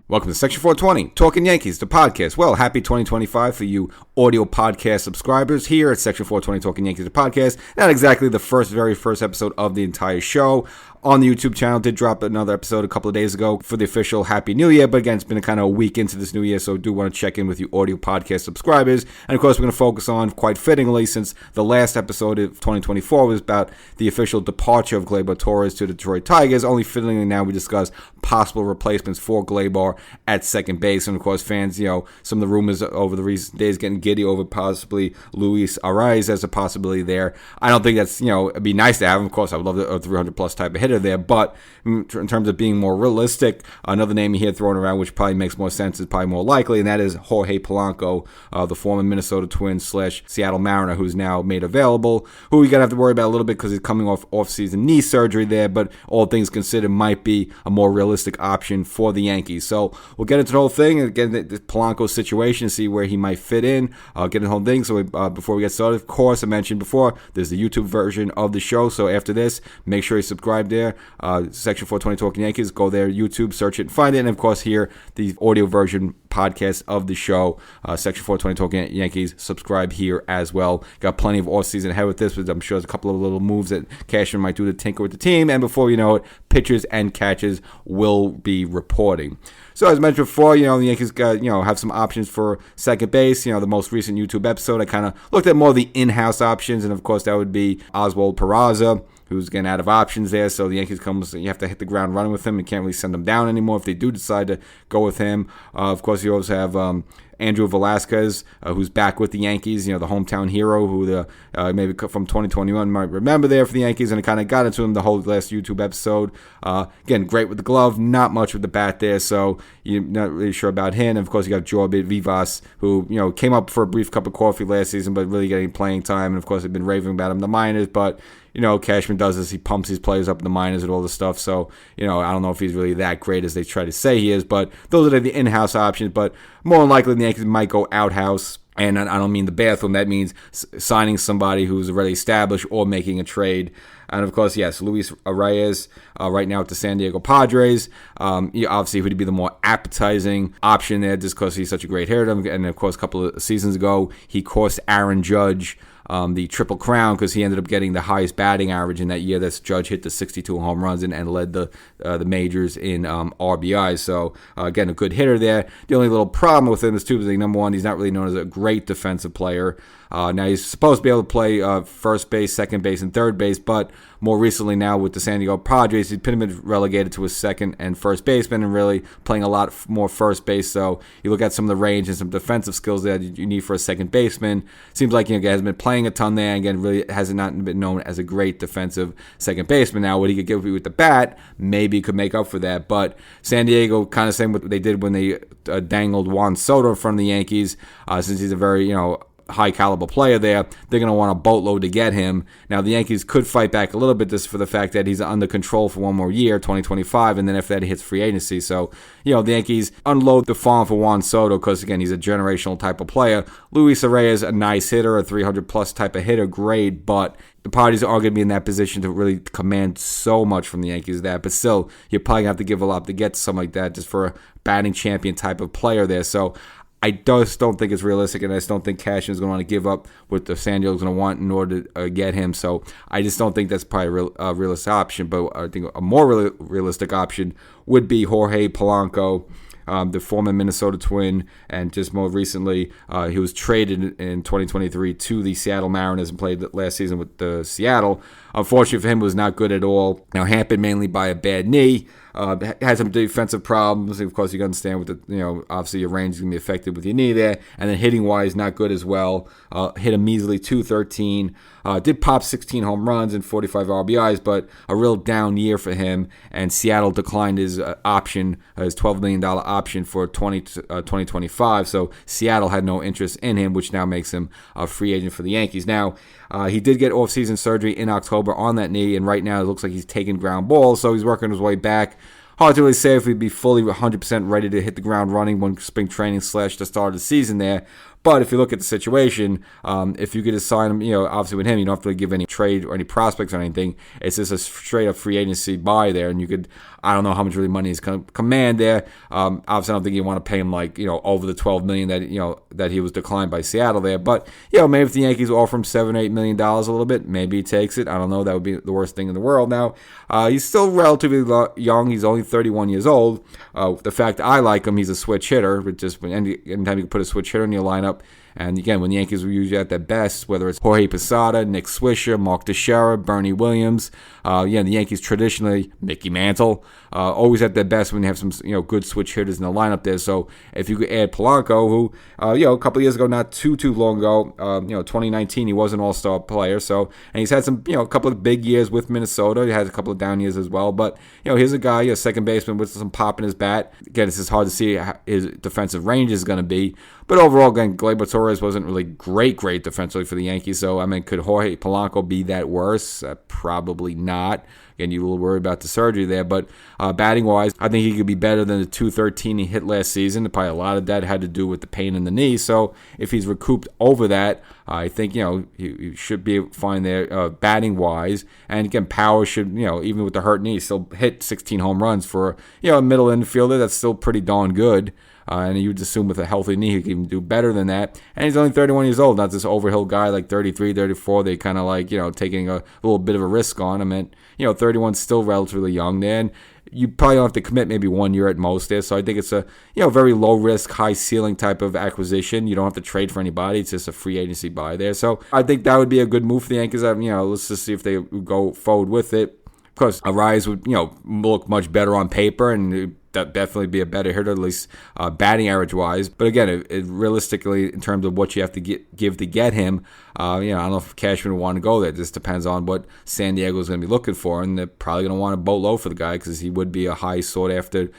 Welcome to Section 420, Talkin Yankees, the podcast. Well, happy 2025 for you audio podcast subscribers here at Section 420, Talkin Yankees, the podcast. Not exactly the very first episode of the entire show. On the YouTube channel, did drop another episode a couple of days ago for the official Happy New Year. But again, it's been kind of a week into this new year, so I do want to check in with you audio podcast subscribers. And of course, we're going to focus on, quite fittingly, since the last episode of 2024 was about the official departure of Gleyber Torres to the Detroit Tigers. Only fittingly now we discuss possible replacements for Gleyber at second base. And of course, fans, some of the rumors over the recent days getting giddy over possibly Luis Arráez as a possibility there. I don't think that's, it'd be nice to have him. Of course, I would love a 300 plus type of hitter there, but in terms of being more realistic, another name you hear thrown around which probably makes more sense is probably more likely, and that is Jorge Polanco, the former Minnesota Twins / Seattle Mariner, who's now made available, who you gotta have to worry about a little bit because he's coming off-season knee surgery there, but all things considered might be a more realistic option for the Yankees. So we'll get into the whole thing and get into the Polanco situation, see where he might fit in, get into the whole thing. So before we get started, of course, I mentioned before, there's the YouTube version of the show, so after this, make sure you subscribe there. Section 420 Talkin Yankees, go there, YouTube, search it and find it, and of course here the audio version podcast of the show, Section 420 Talkin Yankees, subscribe here as well. Got plenty of off season ahead with this, but I'm sure there's a couple of little moves that Cashman might do to tinker with the team, and before you know it, pitchers and catches will be reporting. So as mentioned before, the Yankees got, have some options for second base. The most recent YouTube episode, I kind of looked at more of the in-house options, and of course that would be Oswald Peraza, who's getting out of options there. So the Yankees you have to hit the ground running with him. You can't really send them down anymore if they do decide to go with him. Of course, you also have Andrew Velasquez, who's back with the Yankees, the hometown hero who maybe from 2021 might remember there for the Yankees, and it kind of got into him the whole last YouTube episode. Again, great with the glove, not much with the bat there, so you're not really sure about him. And of course, you got Jorge Vivas, who came up for a brief cup of coffee last season, but really getting playing time, and of course, they've been raving about him in the minors, but Cashman does this. He pumps his players up in the minors and all this stuff. So, I don't know if he's really that great as they try to say he is. But those are the in-house options. But more than likely, the Yankees might go outhouse. And I don't mean the bathroom. That means signing somebody who's already established or making a trade. And, of course, yes, Luis Arráez right now with the San Diego Padres. Obviously, he would be the more appetizing option there just because he's such a great hitter. And, of course, a couple of seasons ago, he cost Aaron Judge the Triple Crown because he ended up getting the highest batting average in that year. That Judge hit the 62 home runs and led the majors in RBIs. So, again, a good hitter there. The only little problem with him is, too, is number one, he's not really known as a great defensive player. Now, he's supposed to be able to play first base, second base, and third base, but more recently now with the San Diego Padres, he's been relegated to a second and first baseman and really playing a lot more first base. So you look at some of the range and some defensive skills that you need for a second baseman. Seems like he hasn't been playing a ton there. Again, really has not been known as a great defensive second baseman. Now, what he could give you with the bat, maybe he could make up for that. But San Diego, kind of same what they did when they dangled Juan Soto in front of the Yankees, since he's a very, high caliber player there, they're going to want a boatload to get him. Now, the Yankees could fight back a little bit just for the fact that he's under control for one more year, 2025, and then after that, he hits free agency. So, the Yankees unload the farm for Juan Soto because, again, he's a generational type of player. Luis Arráez, a nice hitter, a 300-plus type of hitter, great, but the parties are going to be in that position to really command so much from the Yankees there. But still, you're probably going to have to give a lot to get something like that just for a batting champion type of player there. So, I just don't think it's realistic, and I just don't think Cashman is going to want to give up what the San Diego's going to want in order to get him. So I just don't think that's probably a realistic option. But I think a more realistic option would be Jorge Polanco, the former Minnesota Twin, and just more recently, he was traded in 2023 to the Seattle Mariners and played last season with the Seattle. Unfortunately for him, it was not good at all. Now, hampered mainly by a bad knee. Had some defensive problems. Of course, you can understand with the, obviously your range is going to be affected with your knee there. And then hitting wise, not good as well. Hit a measly .213. Did pop 16 home runs and 45 RBIs, but a real down year for him. And Seattle declined his option, his $12 million option for 2025. So Seattle had no interest in him, which now makes him a free agent for the Yankees. Now, he did get off-season surgery in October on that knee, and right now it looks like he's taking ground balls, so he's working his way back. Hard to really say if he'd be fully 100% ready to hit the ground running when spring training / the start of the season there. But if you look at the situation, if you could assign him, obviously with him, you don't have to give any trade or any prospects or anything. It's just a straight up free agency buy there, and you could, I don't know how much really money he's going to command there. Obviously, I don't think you want to pay him over the $12 million that he was declined by Seattle there. But maybe if the Yankees offer him $7 or $8 million a little bit, maybe he takes it. I don't know. That would be the worst thing in the world. Now, he's still relatively young. He's only 31 years old. The fact I like him, he's a switch hitter. But just anytime you can put a switch hitter in your lineup. And again, when the Yankees were usually at their best, whether it's Jorge Posada, Nick Swisher, Mark Teixeira, Bernie Williams, the Yankees traditionally, Mickey Mantle, always at their best when you have some good switch hitters in the lineup there. So if you could add Polanco, who a couple of years ago, not too long ago, 2019, he was an All-Star player. So and he's had some a couple of big years with Minnesota. He has a couple of down years as well. But here's a guy, a second baseman with some pop in his bat. Again, it's just hard to see how his defensive range is going to be. But overall, again, Gleyber wasn't really great defensively for the Yankees. So, could Jorge Polanco be that worse? Probably not. Again, you're a little worried about the surgery there. But batting-wise, I think he could be better than the .213 he hit last season. Probably a lot of that had to do with the pain in the knee. So, if he's recouped over that, I think, he should be fine there batting-wise. And, again, power should, even with the hurt knee, still hit 16 home runs for, a middle infielder. That's still pretty darn good. And you'd assume with a healthy knee, he can do better than that. And he's only 31 years old, not this overhill guy like 33, 34. They kind of taking a little bit of a risk on him. And, 31 is still relatively young there. And you probably don't have to commit maybe 1 year at most there. So I think it's a, very low risk, high ceiling type of acquisition. You don't have to trade for anybody. It's just a free agency buy there. So I think that would be a good move for the Yankees. Let's just see if they go forward with it. Of course, Arráez would, look much better on paper and that definitely be a better hitter, at least batting average wise. But again, it realistically, in terms of what you have to give to get him, I don't know if Cashman would want to go there. It just depends on what San Diego is going to be looking for, and they're probably going to want a boat low for the guy because he would be a high sought after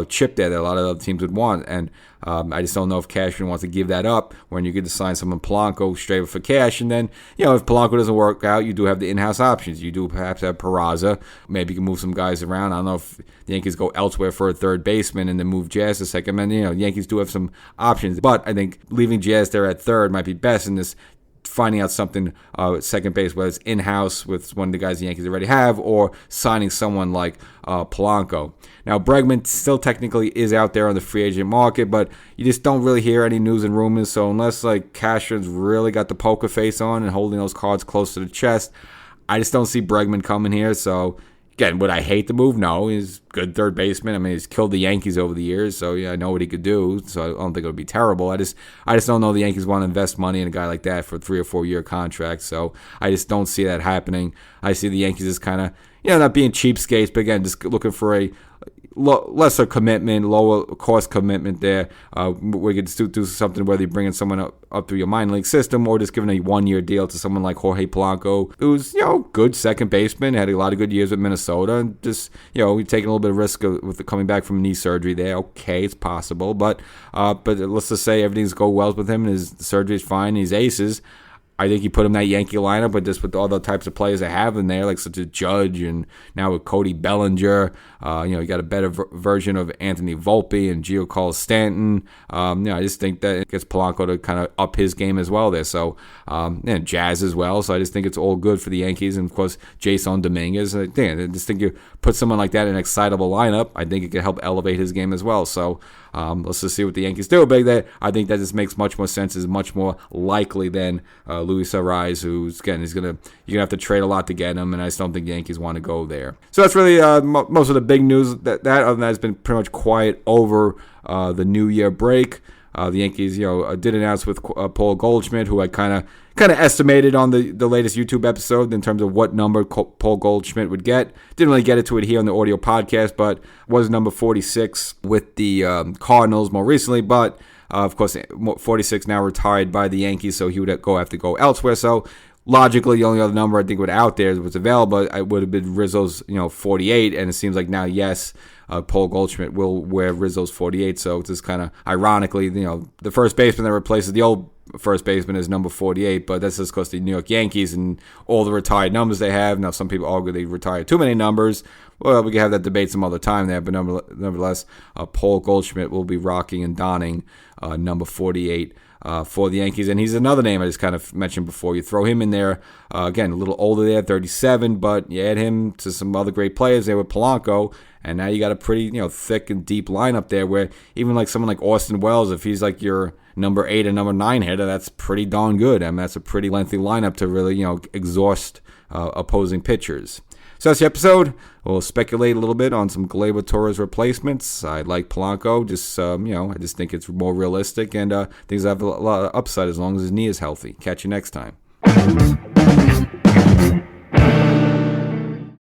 chip there that a lot of other teams would want. And I just don't know if Cashman wants to give that up when you get to sign someone Polanco straight up for cash. And then, if Polanco doesn't work out, you do have the in-house options. You do perhaps have Peraza. Maybe you can move some guys around. I don't know if the Yankees go elsewhere for a third baseman and then move Jazz to second. And, the Yankees do have some options. But I think leaving Jazz there at third might be best in this finding out something at second base, whether it's in-house with one of the guys the Yankees already have or signing someone like Polanco. Now, Bregman still technically is out there on the free agent market, but you just don't really hear any news and rumors. So unless Cashman's really got the poker face on and holding those cards close to the chest, I just don't see Bregman coming here. So again, would I hate the move? No, he's a good third baseman. He's killed the Yankees over the years, so I know what he could do. So I don't think it would be terrible. I just don't know the Yankees want to invest money in a guy like that for a 3 or 4 year contract. So I just don't see that happening. I see the Yankees as kind of not being cheapskates, but again, just looking for a lesser commitment, lower cost commitment there. We could do something whether you're bringing someone up through your minor league system or just giving a 1 year deal to someone like Jorge Polanco, who's good second baseman, had a lot of good years with Minnesota, and just we're taking a little bit of risk with coming back from knee surgery there. Okay, it's possible, but let's just say everything's go well with him and his surgery's fine, and he's aces. I think you put him in that Yankee lineup, but just with all the types of players they have in there, like such as Judge, and now with Cody Bellinger, you got a better version of Anthony Volpe and Giancarlo Stanton. I just think that it gets Polanco to kind of up his game as well there. So, and Jazz as well. So I just think it's all good for the Yankees, and of course Jason Dominguez. I just think you put someone like that in an excitable lineup, I think it could help elevate his game as well. So let's just see what the Yankees do. But I think that just makes much more sense. Is much more likely than Luis Arráez, who's again you're gonna have to trade a lot to get him, and I just don't think the Yankees want to go there. So that's really most of the big news. That other than that has been pretty much quiet over the New Year break. The Yankees, did announce with Paul Goldschmidt, who I kind of estimated on the latest YouTube episode in terms of what number Paul Goldschmidt would get. Didn't really get into it here on the audio podcast, but was number 46 with the Cardinals more recently. But of course, 46 now retired by the Yankees, so he would have to go elsewhere. So logically, the only other number I think out there was available, it would have been Rizzo's 48, and it seems like now, yes, Paul Goldschmidt will wear Rizzo's 48. So it's just kind of ironically, the first baseman that replaces the old first baseman is number 48, but that's just because the New York Yankees and all the retired numbers they have. Now, some people argue they retire too many numbers. well, we can have that debate some other time there, but nevertheless, Paul Goldschmidt will be rocking and donning number 48 for the Yankees. And he's another name I just kind of mentioned before. You throw him in there, again, a little older there, 37, but you add him to some other great players there with Polanco, and now you got a pretty, thick and deep lineup there where even like someone like Austin Wells, if he's like your number 8 and number 9 hitter, that's pretty darn good. I mean, that's a pretty lengthy lineup to really, exhaust opposing pitchers. So that's the episode. We'll speculate a little bit on some Gleyber Torres replacements. I like Polanco. Just, I just think it's more realistic, and things have a lot of upside as long as his knee is healthy. Catch you next time.